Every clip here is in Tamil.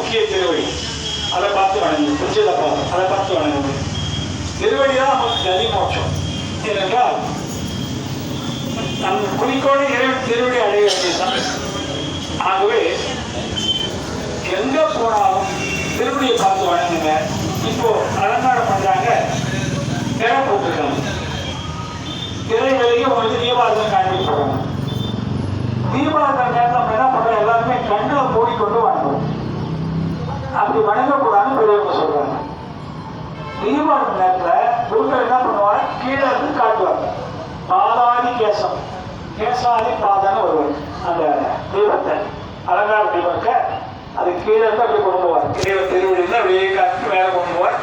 முக்கிய திருவடி. அதை பார்த்து வணங்கு. பிடிச்சதை பார்த்து அதை பார்த்து வணங்கு. திருவடி தான் நமக்கு கதி மோட்சம். ஏனென்றால் நம் குறிக்கோளை இறைவன் திருவடி அடைய வேண்டியதுதான். ஆகவே எங்க போனாலும் திருவடியை பார்த்து வணங்குங்க. இப்போ அலங்காரம் பண்றாங்க, திரை போட்டுருக்காங்க. திரை வெளியே உங்களுக்கு தீபாவளி காண்பிக்க போறாங்க. தீபாவளி நேரத்தில் நம்ம என்ன பண்றோம், எல்லாருமே கண்ணில் மூடிக்கொண்டு வணங்குறோம். அப்படி வணங்கக்கூடாதுன்னு பெரியவங்க சொல்றாங்க. தீபாவளி நேரத்தில் குருக்கள் என்ன பண்ணுவாங்க, கீழே இருந்து காட்டுவாங்க. பாதாதி கேசம், கேசாதி பாதான்னு வருவார். அந்த தீபத்தை அலங்கார தீபத்தை அது கீழே இருந்து அப்படி கொண்டு போவார். திருவடியில் அப்படியே காட்டு மேலே கொண்டு போவார்.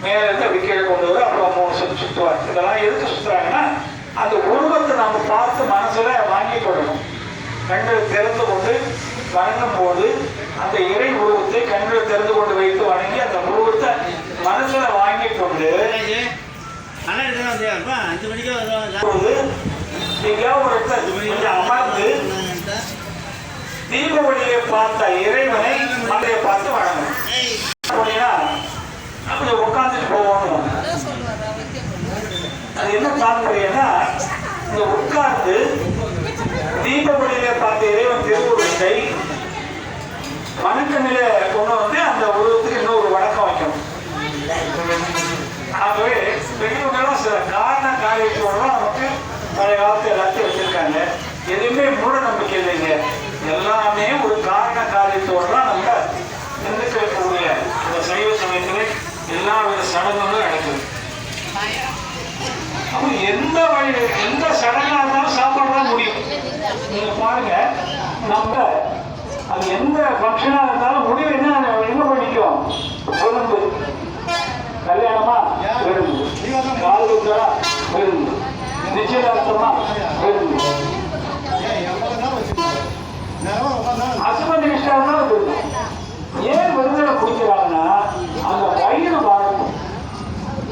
மேலே இருந்து அப்படி கீழே கொண்டு வர, அப்புறம் 3 சுற்று சுற்றுவார். இதெல்லாம் எதுக்கு சுற்றுறாங்கன்னா, அந்த உருவத்தை நம்ம பார்த்து மனசுல வாங்கி கொள்ளணும். கண்கள் திறந்து கொண்டு வணங்கும் போது அந்த இறை உருவத்தை கண்கள் திறந்து கொண்டு வைத்து வணங்கி அந்த உருவத்தை மனசுல வாங்கி கொண்டு அமர்ந்து தீபாவளியை பார்த்த இறைவனை மலையை பார்த்து வணங்கணும். அப்படி உட்காந்துட்டு போவோம். அது என்ன தாற்பயம்னா, இந்த உட்கார்ந்து தீபாவளியில பார்த்த இறைவன் திருவுருவத்தை வணக்க நிலை கொண்டு வந்து அந்த உருவத்துக்கு இன்னொரு வணக்கம் வைக்கணும். ஆகவே பெரியவங்கெல்லாம் சில காரண காரியத்தோடு நமக்கு பழைய காலத்து எல்லாத்தையும் வச்சிருக்காங்க. எதுவுமே மூட நம்பிக்கை இல்லைங்க. எல்லாமே ஒரு காரண காரியத்தோடு தான் நம்ம நிர்ணயிக்கக்கூடிய இந்த சைவ சமயத்தில் எல்லா வித சடங்குகளும் நடக்குது. அப்போ எந்த வழி எந்த சடங்காக இருந்தாலும் சாப்பாடு தான் முடியும். நீங்க பாருங்க, நம்ம அது எந்த ஃபங்க்ஷனா இருந்தாலும் முடிவு என்ன எங்க பண்ணிக்கும், விருந்து, கல்யாணமா விருந்து, கால் குத்தா விருந்து, நிச்சயதார்த்தமா விருந்து, ஹஸ்பண்ட் இஷ்டம் விருந்து. ஏன் விருந்தில குடிக்கிறாங்கன்னா, அந்த வயிறு வாழணும்.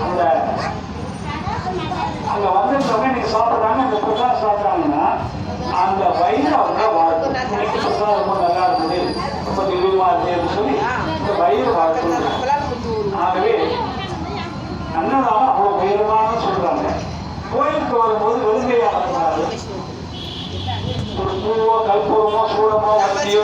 அந்த அங்க வந்திருந்தவங்க இன்னைக்கு சாப்பிட்றாங்க, இந்த பிரசாதம் சாப்பிட்றாங்கன்னா அந்த வயிறு அவங்க வாழணும். இன்னைக்கு பிரசாதம் ரொம்ப நல்லா இருக்குது, ரொம்ப திவ்யமா இருக்குன்னு சொல்லி இந்த வயிறு வாழணும். ஆகவே அன்னதானம் அவ்வளவு உயரமானு சொல்றாங்க. கோயிலுக்கு வரும்போது வெறுங்கையா வரக்கூடாது. ஒரு பூவோ கற்பூரமோ சூடமோ வத்தியோ